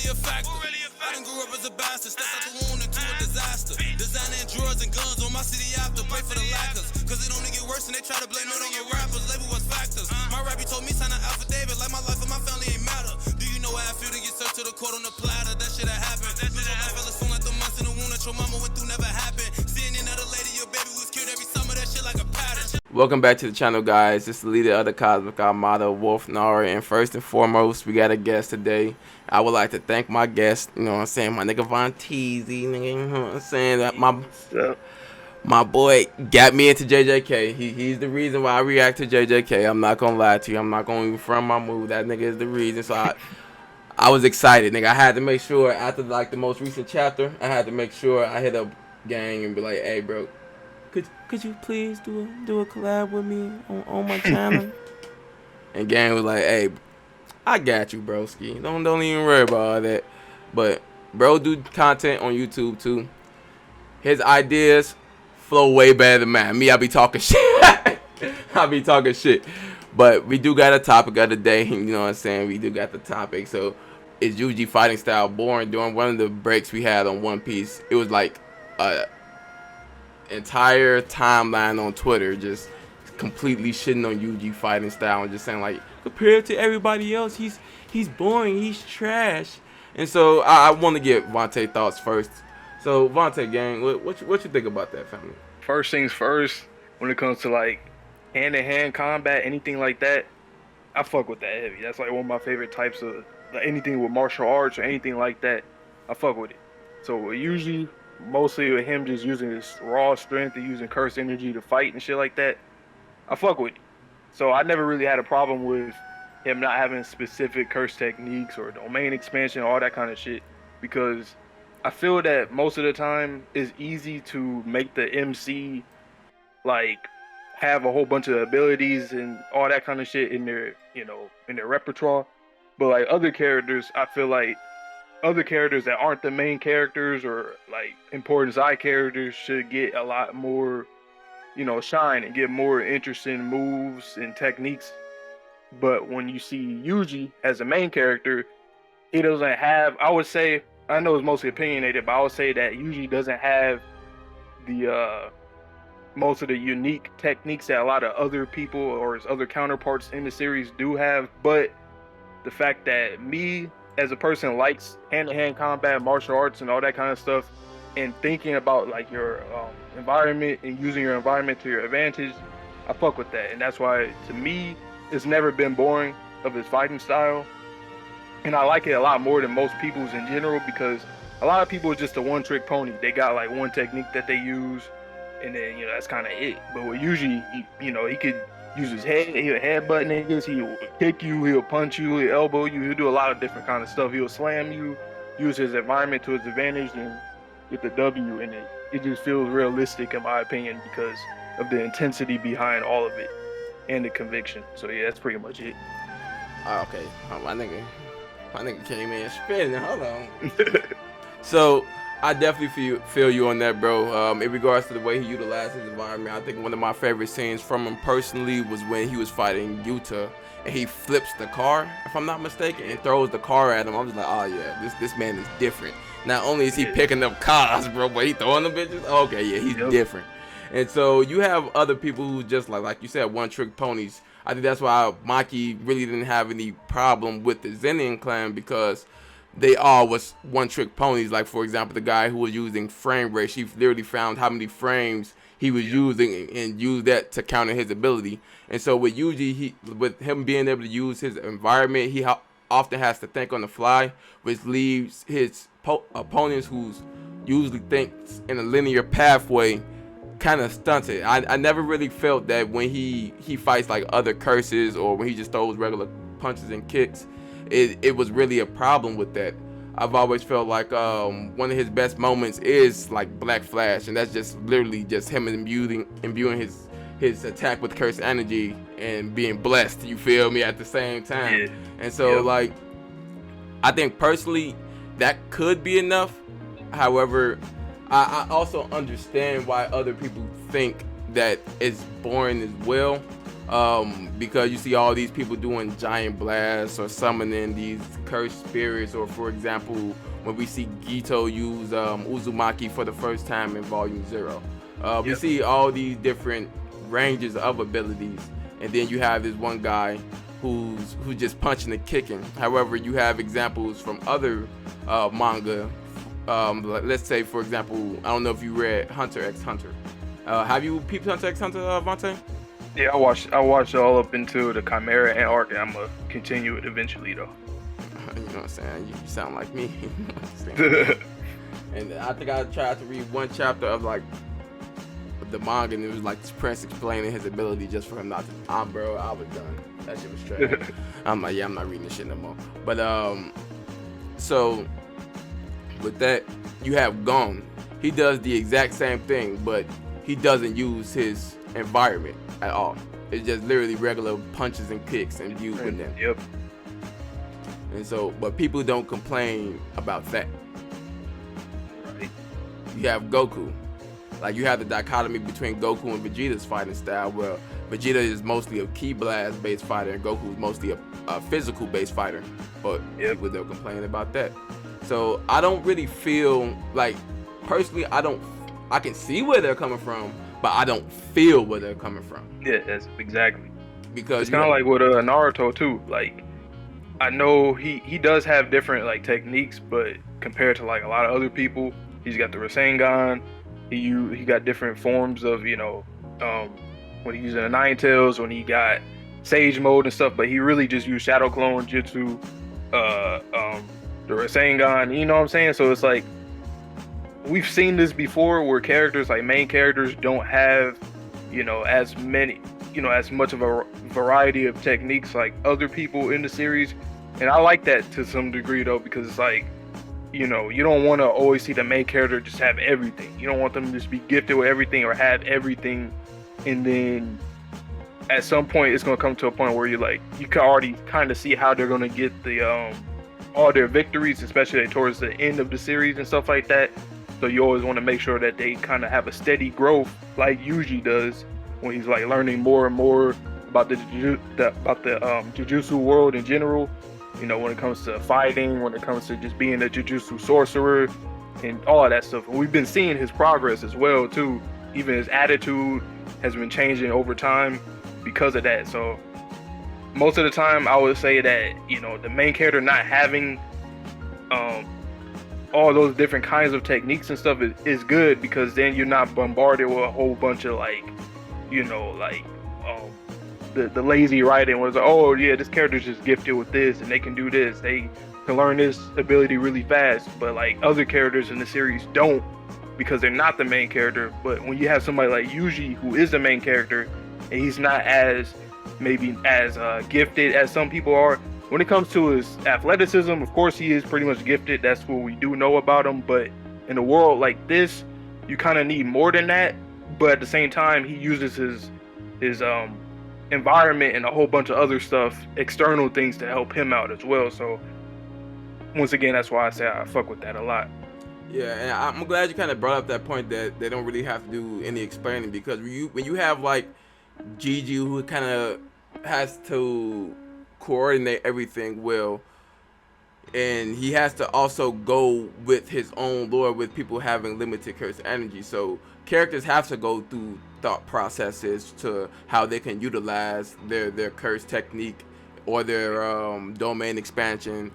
really a factor? I done grew up as a bastard, stepped out the wound into a disaster. Designing drugs and guns on my city after, pray for the lackers. Cause it only get worse and they try to blame it on the rappers. Label was factors. My rappy told me sign an affidavit, like my life and my family ain't matter. Do you know how I feel to get served to the court on the platter? That shit had happened. Lose your life, fell soon like the months in the wound that your mama went through never happened. Seeing another lady, your baby was killed every summer, that shit like a pattern. Welcome back to the channel, guys. This is the leader of the Cosmic Armada, Wolf Nara, and first and foremost, we got a guest today. I would like to thank my guest, you know what I'm saying, my nigga Von Teasy, nigga, you know what I'm saying, that my boy got me into JJK. He's the reason why I react to JJK. I'm not gonna lie to you. I'm not gonna even front my move. That nigga is the reason. So I was excited, nigga. I had to make sure after like the most recent chapter, I had to make sure I hit up Gang and be like, hey, bro, could you please do a collab with me on my channel? And Gang was like, hey, I got you, broski. Don't even worry about all that. But bro do content on YouTube too. His ideas flow way better than mine. Me, I be talking shit. I be talking shit. But we do got a topic of the day. You know what I'm saying? We do got the topic. So, is Yuji fighting style boring? During one of the breaks we had on One Piece, it was like a entire timeline on Twitter just completely shitting on Yuji fighting style and just saying like, compared to everybody else, he's boring, he's trash. And so I want to get Vontae thoughts first. So Vontae, gang, what you think about that, family? First things first, when it comes to like hand-to-hand combat, anything like that, I fuck with that heavy. That's like one of my favorite types of like, anything with martial arts or anything like that. I fuck with it. So usually, mostly with him just using his raw strength and using curse energy to fight and shit like that, I fuck with it. So I never really had a problem with him not having specific curse techniques or domain expansion, all that kind of shit, because I feel that most of the time it's easy to make the MC like have a whole bunch of abilities and all that kind of shit in their, you know, in their repertoire. But like other characters, I feel like other characters that aren't the main characters or like important side characters should get a lot more, you know, shine and get more interesting moves and techniques. But when you see Yuji as a main character, he doesn't have, I would say, I know it's mostly opinionated, but I would say that Yuji doesn't have the most of the unique techniques that a lot of other people or his other counterparts in the series do have. But the fact that me as a person likes hand-to-hand combat, martial arts, and all that kind of stuff, and thinking about like your environment and using your environment to your advantage, I fuck with that. And that's why, to me, it's never been boring of his fighting style. And I like it a lot more than most people's in general, because a lot of people are just a one-trick pony. They got like one technique that they use, and then, you know, that's kind of it. But with Yuji, he could use his head, he'll headbutt niggas, he'll kick you, he'll punch you, he'll elbow you, he'll do a lot of different kind of stuff. He'll slam you, use his environment to his advantage, and get the W. And it just feels realistic in my opinion because of the intensity behind all of it and the conviction. So yeah, that's pretty much it. Okay, my nigga came in spinning. Hold on. So I definitely feel you on that, bro. In regards to the way he utilized his environment, I think one of my favorite scenes from him personally was when he was fighting Yuta and he flips the car, if I'm not mistaken, and throws the car at him. I'm just like, oh yeah, this man is different. Not only is he picking up cars, bro, but he throwing them bitches. Okay, yeah, he's different. And so you have other people who just like you said, one-trick ponies. I think that's why Maki really didn't have any problem with the Zenin clan, because they all was one-trick ponies. Like, for example, the guy who was using frame rate, she literally found how many frames he was using and used that to counter his ability. And so with Yuji, with him being able to use his environment, he often has to think on the fly, which leaves his opponents who's usually thinks in a linear pathway kind of stunted. I never really felt that when he fights like other curses or when he just throws regular punches and kicks, it was really a problem with that. I've always felt like one of his best moments is like Black Flash, and that's just literally just him imbuing his attack with curse energy and being blessed, you feel me, at the same time. Yeah. And so like, I think personally that could be enough. However, I also understand why other people think that it's boring as well. because you see all these people doing giant blasts or summoning these cursed spirits, or for example, when we see Gito use Uzumaki for the first time in Volume 0. We see all these different ranges of abilities, and then you have this one guy who's just punching and kicking. However, you have examples from other manga. Let's say, for example, I don't know if you read Hunter x Hunter. Have you peeped Hunter x Hunter, Vontae? Yeah, I watched all up into the Chimera and arc, and I'm gonna continue it eventually though. You know what I'm saying? You sound like me. You know what I'm saying? And I think I tried to read one chapter of like the manga, and it was like this prince explaining his ability just for him not to. Bro, I was done. That shit was trash. I'm like, yeah, I'm not reading this shit no more. But so with that, you have Gon. He does the exact same thing, but he doesn't use his environment at all. It's just literally regular punches and kicks and views with them. Yep. And so, but people don't complain about that. Right. You have Goku. Like, you have the dichotomy between Goku and Vegeta's fighting style, where Vegeta is mostly a ki blast based fighter and Goku is mostly a physical based fighter. But people don't complain about that. So I don't really feel like, personally, I can see where they're coming from, but I don't feel where they're coming from. Yeah, that's exactly. Because it's kind of like with Naruto too. Like, I know he does have different like techniques, but compared to like a lot of other people, he's got the Rasengan. He got different forms of, when he's using the Nine Tails, when he got Sage Mode and stuff, but he really just used Shadow Clone Jutsu, the Rasengan, you know what I'm saying? So it's like, we've seen this before where characters, like main characters, don't have, as many, as much of a variety of techniques like other people in the series. And I like that to some degree though, because it's like, you don't want to always see the main character just have everything. You don't want them to just be gifted with everything or have everything, and then at some point it's going to come to a point where you can already kind of see how they're going to get the all their victories, especially towards the end of the series and stuff like that. So you always want to make sure that they kind of have a steady growth, like Yuji does when he's like learning more and more about the Jujutsu world in general. When it comes to fighting, when it comes to just being a Jujutsu sorcerer and all of that stuff. And we've been seeing his progress as well too. Even his attitude has been changing over time because of that. So most of the time I would say that, the main character not having all those different kinds of techniques and stuff is good, because then you're not bombarded with a whole bunch of the lazy writing was like, oh yeah, this character's just gifted with this and they can do this, they can learn this ability really fast, but like other characters in the series don't, because they're not the main character. But when you have somebody like Yuji, who is the main character, and he's not as gifted as some people are, when it comes to his athleticism, of course he is pretty much gifted, that's what we do know about him, but in a world like this, you kind of need more than that. But at the same time, he uses his environment and a whole bunch of other stuff, external things, to help him out as well. So once again, that's why I say I fuck with that a lot. Yeah, and I'm glad you kind of brought up that point that they don't really have to do any explaining, because when you have like Gigi, who kind of has to coordinate everything well, and he has to also go with his own lore with people having limited curse energy, so characters have to go through thought processes to how they can utilize their curse technique or their domain expansion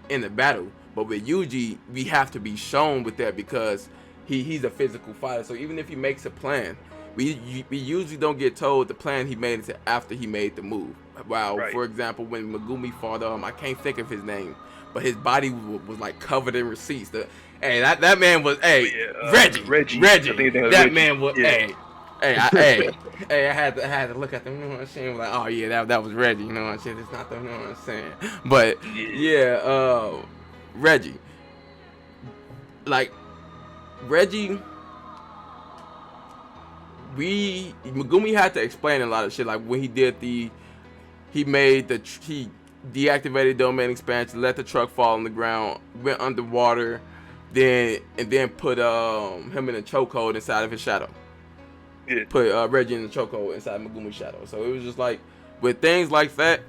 in the battle. But with Yuji, we have to be shown with that, because he's a physical fighter. So even if he makes a plan, we usually don't get told the plan he made until after he made the move. Wow, right. For example, when Megumi fought I can't think of his name, but his body was like covered in receipts. That man was Reggie. That man was I had to look at them. You know what I'm saying? Like, oh yeah, that was Reggie. You know what I'm saying? It's not them. You know what I'm saying? But yeah, Reggie. Like Reggie, Megumi had to explain a lot of shit. Like when he deactivated domain expansion, let the truck fall on the ground, went underwater, then put him in a chokehold inside of his shadow. Yeah. Reggie and the Choco inside Megumi's shadow. So it was just like with things like that.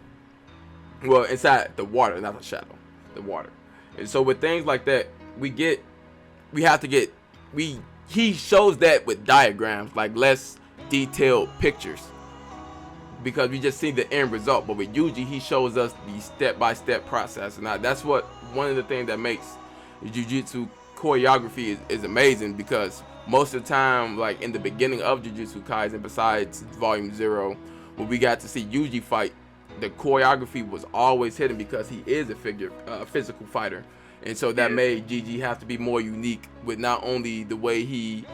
Well, inside the water, not the shadow, the water. And so with things like that, he shows that with diagrams, like less detailed pictures, because we just see the end result. But with Yuji, he shows us the step-by-step process, and that's what one of the things that makes Jujutsu choreography is amazing, because most of the time, like in the beginning of Jujutsu Kaisen, besides Volume 0, when we got to see Yuji fight, the choreography was always hidden because he is a physical fighter. And so that made GG have to be more unique with not only the way he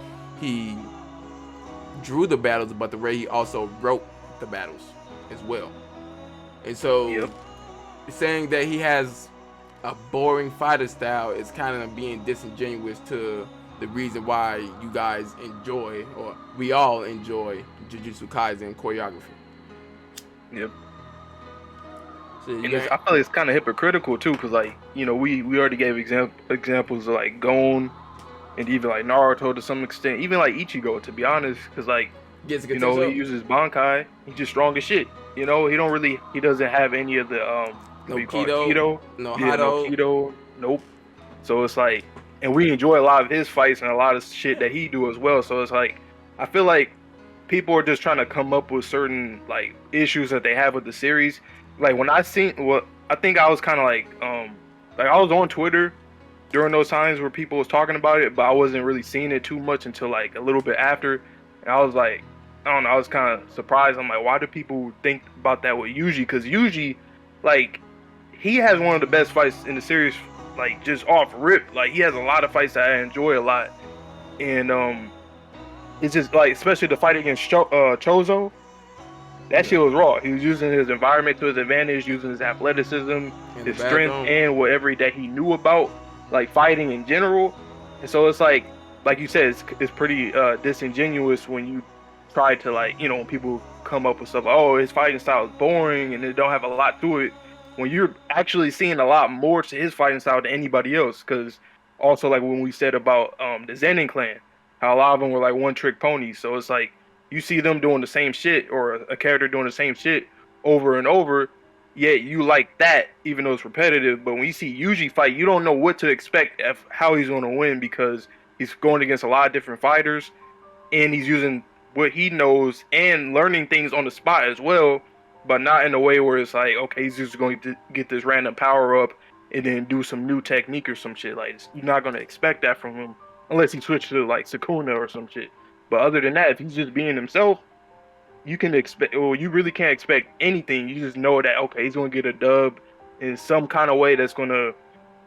drew the battles, but the way he also wrote the battles as well. And so saying that he has a boring fighter style is kind of being disingenuous to the reason why you guys enjoy, or we all enjoy, Jujutsu Kaisen choreography. Yep. So and I feel like it's kind of hypocritical too, because like, you know, we already gave examples of like Gon and even like Naruto to some extent, even like Ichigo, to be honest, because like, you know, he uses Bankai, he's just strong as shit. You know, he doesn't have any of the no Keto, no Keto, nope. So it's like, and we enjoy a lot of his fights and a lot of shit that he do as well. So it's like, I feel like people are just trying to come up with certain like issues that they have with the series. Like when I think I was kind of like I was on Twitter during those times where people was talking about it, but I wasn't really seeing it too much until like a little bit after. And I was like, I don't know, I was kind of surprised. I'm like, why do people think about that with Yuji? Because Yuji, like, he has one of the best fights in the series, like just off rip. Like he has a lot of fights that I enjoy a lot, and it's just like, especially the fight against Chozo. That shit was raw. He was using his environment to his advantage, using his athleticism, his strength, and whatever that he knew about, like fighting in general. And so it's like you said, it's pretty disingenuous when you try to, like, you know, when people come up with stuff, oh, his fighting style is boring and it don't have a lot to it, when you're actually seeing a lot more to his fighting style than anybody else. Because also, like when we said about the Zenin clan, how a lot of them were like one-trick ponies. So it's like, you see them doing the same shit, or a character doing the same shit over and over, yet you like that, even though it's repetitive. But when you see Yuji fight, you don't know what to expect of how he's going to win, because he's going against a lot of different fighters, and he's using what he knows and learning things on the spot as well, but not in a way where it's like, okay, he's just going to get this random power up and then do some new technique or some shit. Like, you're not going to expect that from him unless he switches to like Sukuna or some shit. But other than that, if he's just being himself, you can expect, or you really can't expect anything. You just know that, okay, he's going to get a dub in some kind of way that's going to,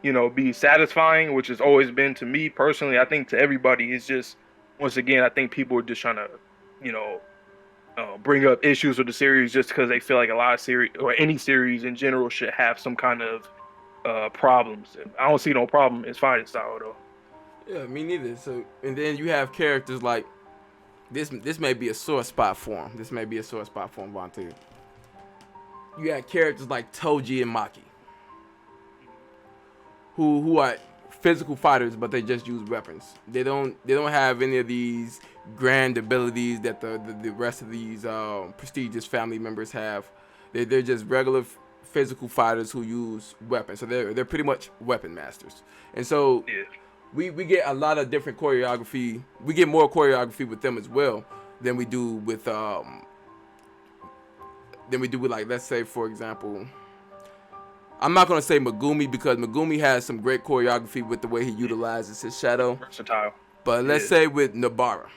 you know, be satisfying, which has always been, to me personally, I think to everybody, it's just, once again, I think people are just trying to, you know, bring up issues with the series just because they feel like a lot of series, or any series in general, should have some kind of problems. I don't see no problem in fighting style, though. Yeah, me neither. So, and then you have characters like, This may be a sore spot for him. This may be a sore spot for him, Vontae. You got characters like Toji and Maki, who are physical fighters, but they just use weapons. They don't have any of these grand abilities that the rest of these prestigious family members have. They're just regular physical fighters who use weapons. So they're pretty much weapon masters. And so. Yeah. We get a lot of different choreography. We get more choreography with them as well than we do with like, let's say, for example, I'm not gonna say Megumi, because Megumi has some great choreography with the way he utilizes his shadow. Versatile. But let's say with Nobara,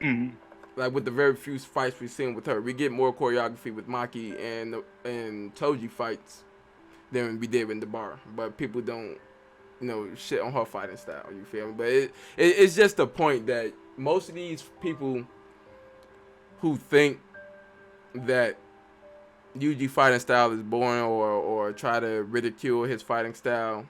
mm-hmm. like with the very few fights we've seen with her, we get more choreography with Maki and Toji fights than we did with Nobara. But people don't, you know, shit on her fighting style, you feel me? But it's just the point that most of these people who think that Yuji fighting style is boring, or try to ridicule his fighting style,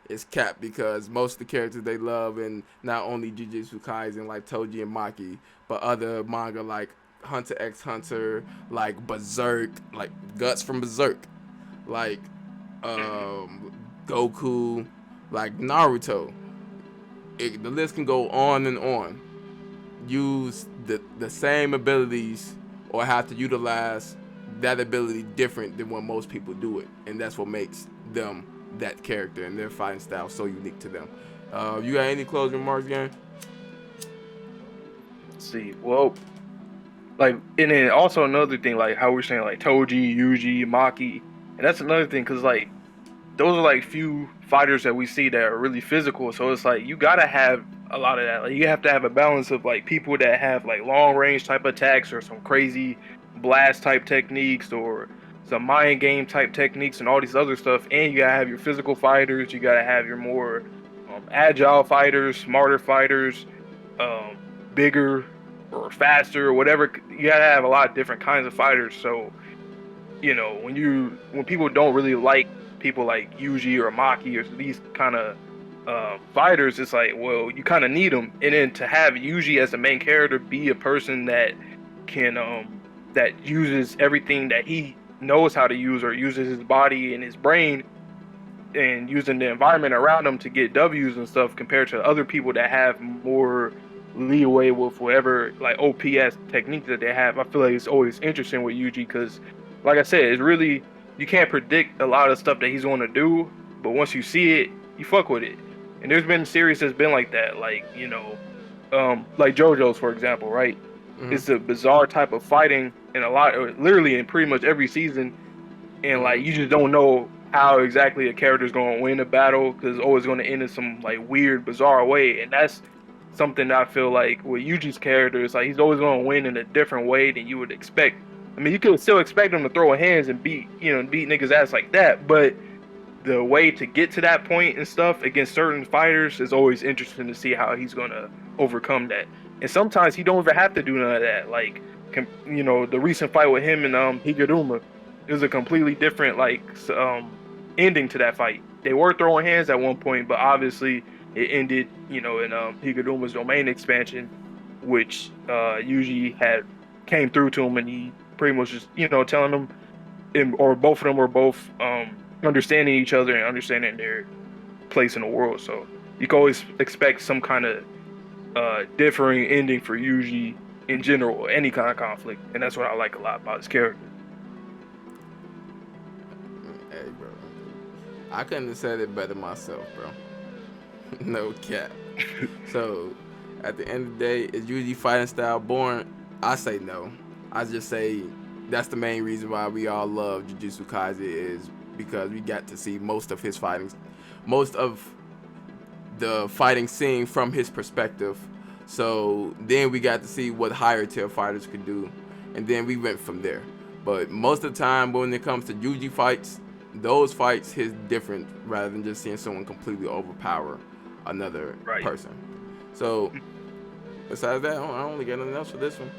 is capped, because most of the characters they love, and not only Jujutsu Kaisen like Toji and Maki, but other manga like Hunter x Hunter, like Berserk, like Guts from Berserk, like Goku, like Naruto. The list can go on and on. use the same abilities or have to utilize that ability different than when most people do it, and that's what makes them that character and their fighting style so unique to them. You got any closing remarks, gang? Let's see, well, like, and then also another thing, like how we're saying like Toji, Yuji, Maki, and that's another thing, cause like those are like few fighters that we see that are really physical. So it's like you gotta have a lot of that. Like you have to have a balance of like people that have like long range type attacks or some crazy blast type techniques or some mind game type techniques and all these other stuff. And you gotta have your physical fighters. You gotta have your more agile fighters, smarter fighters, bigger or faster or whatever. You gotta have a lot of different kinds of fighters. So you know when people don't really like people like Yuji or Maki or these kind of fighters, it's like, well, you kind of need them. And then to have Yuji as the main character be a person that can that uses everything that he knows how to use, or uses his body and his brain and using the environment around him to get W's and stuff, compared to other people that have more leeway with whatever like OPS technique that they have. I feel like it's always interesting with Yuji because, like I said, it's really, you can't predict a lot of stuff that he's going to do, but once you see it, you fuck with it. And there's been series that's been like that, like, you know, like JoJo's, for example, right? Mm-hmm. It's a bizarre type of fighting in a lot, or literally in pretty much every season, and like you just don't know how exactly a character's going to win a battle because it's always going to end in some like weird, bizarre way. And that's something that I feel like with Yuji's character, it's like he's always going to win in a different way than you would expect. I mean, you could still expect him to throw hands and beat niggas' ass like that, but the way to get to that point and stuff against certain fighters is always interesting to see how he's gonna overcome that. And sometimes he don't even have to do none of that. Like, you know, the recent fight with him and Higurama, it was a completely different ending to that fight. They were throwing hands at one point, but obviously it ended, you know, in Higurama's domain expansion, which Yuji had came through to him, and he pretty much just, you know, telling them, or both of them were both understanding each other and understanding their place in the world. So you can always expect some kind of differing ending for Yuji in general, any kind of conflict, and that's what I like a lot about his character. Hey, bro, I couldn't have said it better myself, bro. No cap. So at the end of the day, is Yuji fighting style boring? I say no. I just say that's the main reason why we all love Jujutsu Kaisen, is because we got to see most of the fighting scene from his perspective. So then we got to see what higher tier fighters could do, and then we went from there. But most of the time when it comes to Yuji fights, those fights hit different rather than just seeing someone completely overpower another person. So besides that, I don't really got nothing else for this one.